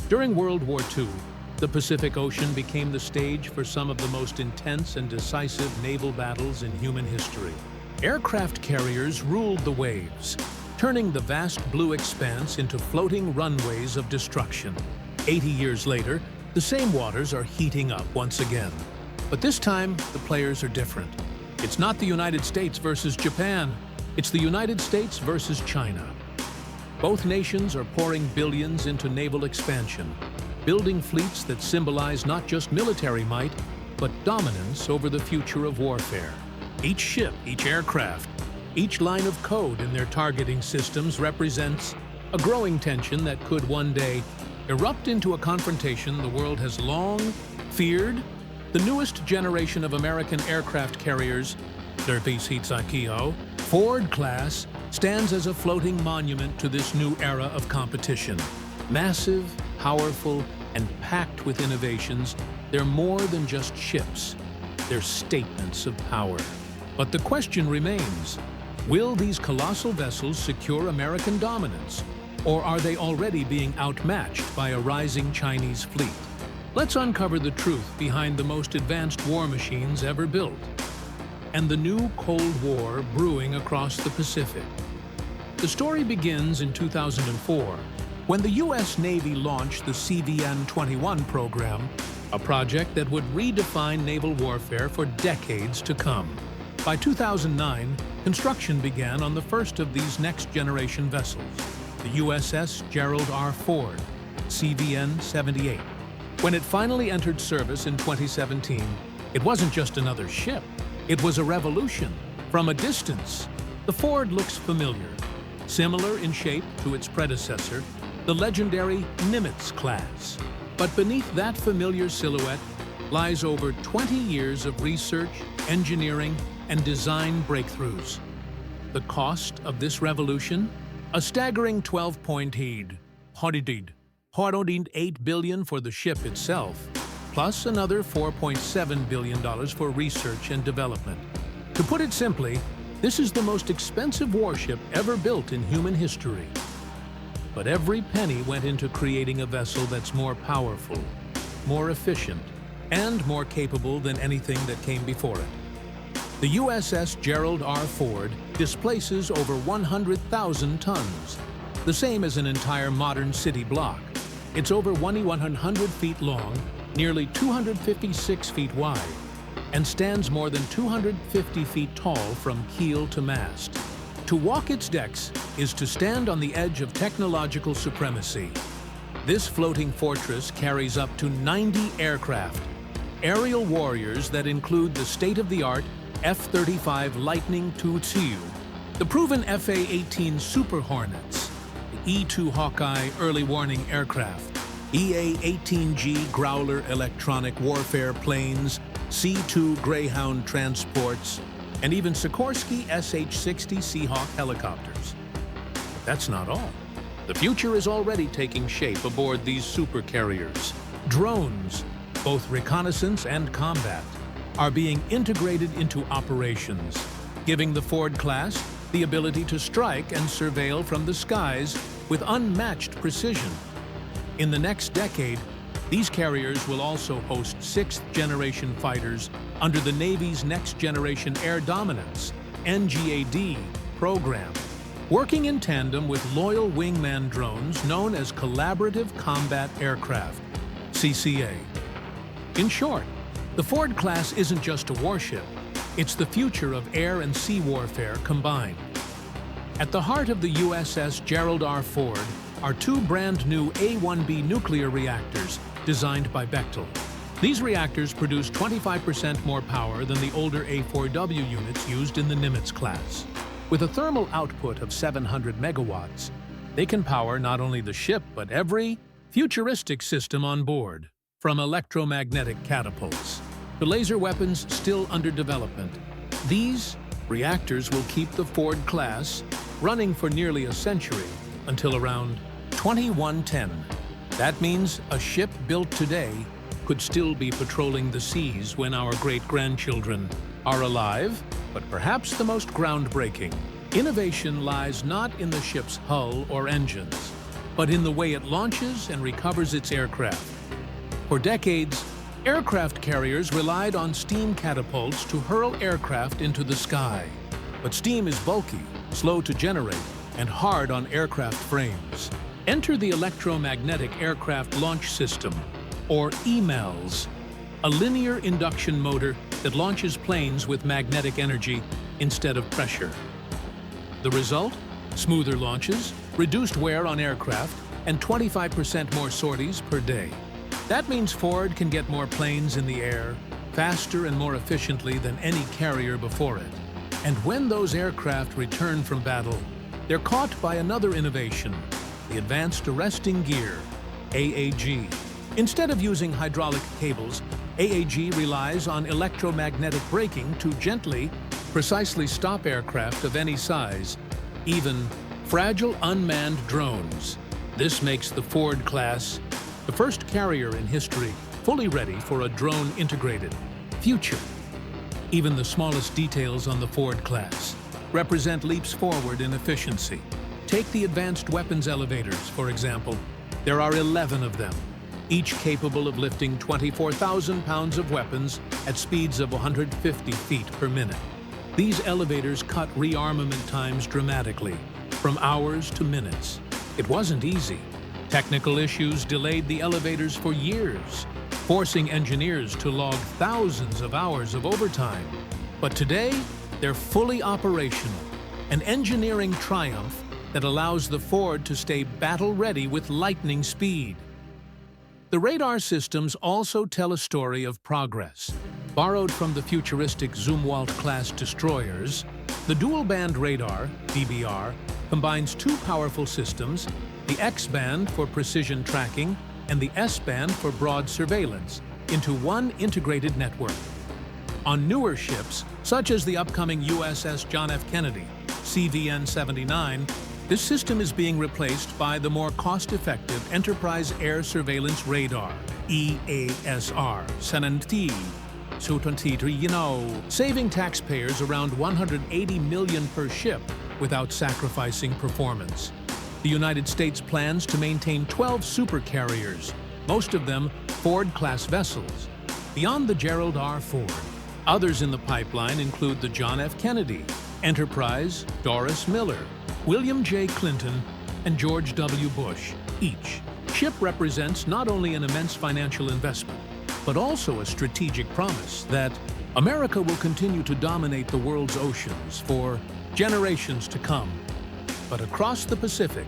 During World War II, the Pacific Ocean became the stage for some of the most intense and decisive naval battles in human history. Aircraft carriers ruled the waves, turning the vast blue expanse into floating runways of destruction. 80 years later, the same waters are heating up once again. But this time, the players are different. It's not the United States versus Japan. It's the United States versus China. Both nations are pouring billions into naval expansion, building fleets that symbolize not just military might, but dominance over the future of warfare. Each ship, each aircraft, each line of code in their targeting systems represents a growing tension that could one day erupt into a confrontation the world has long feared. The newest generation of American aircraft carriers, Ford class, stands as a floating monument to this new era of competition. Massive, powerful, and packed with innovations, they're more than just ships. They're statements of power. But the question remains, will these colossal vessels secure American dominance, or are they already being outmatched by a rising Chinese fleet? Let's uncover the truth behind the most advanced war machines ever built, and the new Cold War brewing across the Pacific. The story begins in 2004, when the U.S. Navy launched the CVN-21 program, a project that would redefine naval warfare for decades to come. By 2009, construction began on the first of these next-generation vessels, the USS Gerald R. Ford, CVN-78. When it finally entered service in 2017, it wasn't just another ship. It was a revolution. From a distance, the Ford looks familiar, similar in shape to its predecessor, the legendary Nimitz class. But beneath that familiar silhouette lies over 20 years of research, engineering, and design breakthroughs. The cost of this revolution? A staggering 12.8 billion for the ship itself, plus another $4.7 billion for research and development. To put it simply, this is the most expensive warship ever built in human history. But every penny went into creating a vessel that's more powerful, more efficient, and more capable than anything that came before it. The USS Gerald R. Ford displaces over 100,000 tons, the same as an entire modern city block. It's over 2,100 feet long, nearly 256 feet wide, and stands more than 250 feet tall from keel to mast. To walk its decks is to stand on the edge of technological supremacy. This floating fortress carries up to 90 aircraft, aerial warriors that include the state-of-the-art F-35 Lightning II, the proven FA-18 Super Hornets, the E-2 Hawkeye early warning aircraft, EA-18G Growler electronic warfare planes, C-2 Greyhound transports, and even Sikorsky SH-60 Seahawk helicopters. But that's not all. The future is already taking shape aboard these super carriers. Drones, both reconnaissance and combat, are being integrated into operations, giving the Ford class the ability to strike and surveil from the skies with unmatched precision. In the next decade, these carriers will also host sixth-generation fighters under the Navy's Next Generation Air Dominance (NGAD) program, working in tandem with loyal wingman drones known as Collaborative Combat Aircraft, CCA. In short, the Ford class isn't just a warship, it's the future of air and sea warfare combined. At the heart of the USS Gerald R. Ford are two brand-new A-1B nuclear reactors designed by Bechtel. These reactors produce 25% more power than the older A-4W units used in the Nimitz class. With a thermal output of 700 megawatts, they can power not only the ship but every futuristic system on board, from electromagnetic catapults to laser weapons still under development. These reactors will keep the Ford class running for nearly a century, until around 2110. That means a ship built today could still be patrolling the seas when our great-grandchildren are alive. But perhaps the most groundbreaking innovation lies not in the ship's hull or engines, but in the way it launches and recovers its aircraft. For decades, aircraft carriers relied on steam catapults to hurl aircraft into the sky. But steam is bulky, slow to generate, and hard on aircraft frames. Enter the Electromagnetic Aircraft Launch System, or EMALS, a linear induction motor that launches planes with magnetic energy instead of pressure. The result? Smoother launches, reduced wear on aircraft, and 25% more sorties per day. That means Ford can get more planes in the air, faster and more efficiently than any carrier before it. And when those aircraft return from battle, they're caught by another innovation, the Advanced Arresting Gear, AAG. Instead of using hydraulic cables, AAG relies on electromagnetic braking to gently, precisely stop aircraft of any size, even fragile unmanned drones. This makes the Ford class the first carrier in history fully ready for a drone-integrated future. Even the smallest details on the Ford class represent leaps forward in efficiency. Take the advanced weapons elevators, for example. There are 11 of them, each capable of lifting 24,000 pounds of weapons at speeds of 150 feet per minute. These elevators cut rearmament times dramatically, from hours to minutes. It wasn't easy. Technical issues delayed the elevators for years, forcing engineers to log thousands of hours of overtime. But today, they're fully operational, an engineering triumph that allows the Ford to stay battle-ready with lightning speed. The radar systems also tell a story of progress. Borrowed from the futuristic Zumwalt-class destroyers, the dual-band radar, DBR, combines two powerful systems, the X-band for precision tracking and the S-band for broad surveillance, into one integrated network. On newer ships, such as the upcoming USS John F. Kennedy, CVN-79, this system is being replaced by the more cost-effective Enterprise Air Surveillance Radar, EASR, saving taxpayers around $180 million per ship without sacrificing performance. The United States plans to maintain 12 supercarriers, most of them Ford-class vessels. Beyond the Gerald R. Ford, others in the pipeline include the John F. Kennedy, Enterprise, Doris Miller, William J. Clinton, and George W. Bush. Each ship represents not only an immense financial investment, but also a strategic promise that America will continue to dominate the world's oceans for generations to come. But across the Pacific,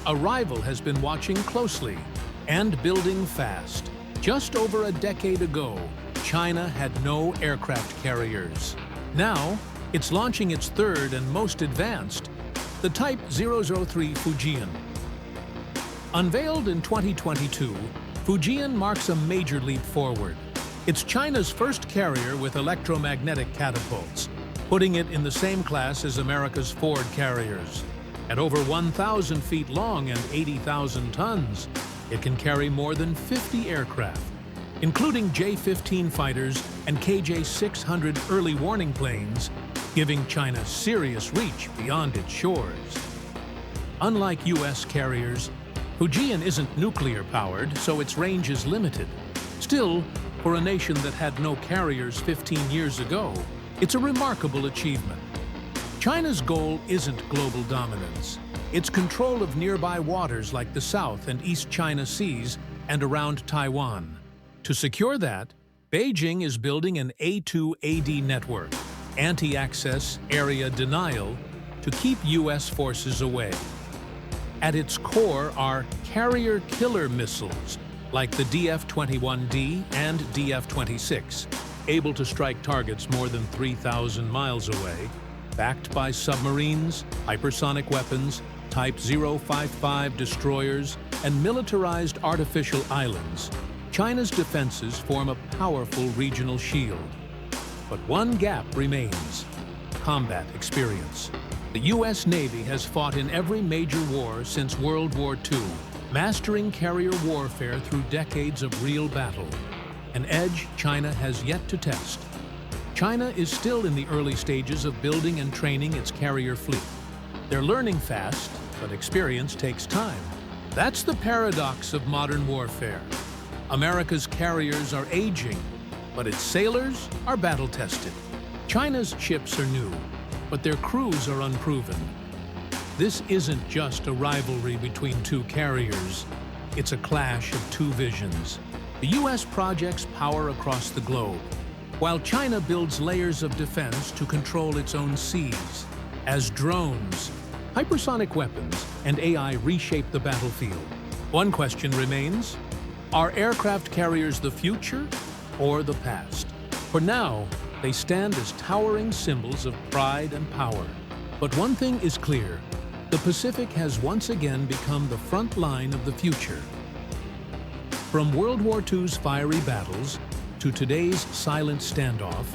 a rival has been watching closely and building fast. Just over a decade ago, China had no aircraft carriers. Now, it's launching its third and most advanced, the Type 003 Fujian. Unveiled in 2022, Fujian marks a major leap forward. It's China's first carrier with electromagnetic catapults, putting it in the same class as America's Ford carriers. At over 1,000 feet long and 80,000 tons, it can carry more than 50 aircraft, including J-15 fighters and KJ-600 early warning planes, giving China serious reach beyond its shores. Unlike U.S. carriers, Fujian isn't nuclear-powered, so its range is limited. Still, for a nation that had no carriers 15 years ago, it's a remarkable achievement. China's goal isn't global dominance. It's control of nearby waters like the South and East China Seas and around Taiwan. To secure that, Beijing is building an A2AD network, anti-access area denial, to keep U.S. forces away. At its core are carrier killer missiles like the DF-21D and DF-26, able to strike targets more than 3,000 miles away, backed by submarines, hypersonic weapons, Type 055 destroyers, and militarized artificial islands. China's defenses form a powerful regional shield. But one gap remains: combat experience. The U.S. Navy has fought in every major war since World War II, mastering carrier warfare through decades of real battle, an edge China has yet to test. China is still in the early stages of building and training its carrier fleet. They're learning fast, but experience takes time. That's the paradox of modern warfare. America's carriers are aging, but its sailors are battle-tested. China's ships are new, but their crews are unproven. This isn't just a rivalry between two carriers. It's a clash of two visions. The U.S. projects power across the globe, while China builds layers of defense to control its own seas. As drones, hypersonic weapons, and AI reshape the battlefield, one question remains: are aircraft carriers the future or the past? For now, they stand as towering symbols of pride and power. But one thing is clear: the Pacific has once again become the front line of the future. From World War II's fiery battles to today's silent standoff,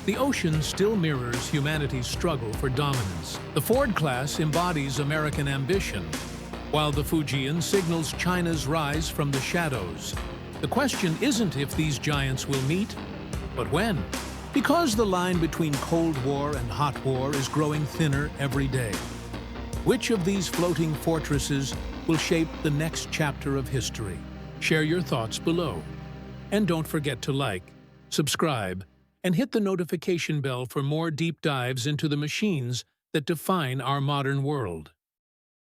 the ocean still mirrors humanity's struggle for dominance. The Ford class embodies American ambition, while the Fujian signals China's rise from the shadows. The question isn't if these giants will meet, but when. Because the line between Cold War and Hot War is growing thinner every day. Which of these floating fortresses will shape the next chapter of history? Share your thoughts below. And don't forget to like, subscribe, and hit the notification bell for more deep dives into the machines that define our modern world.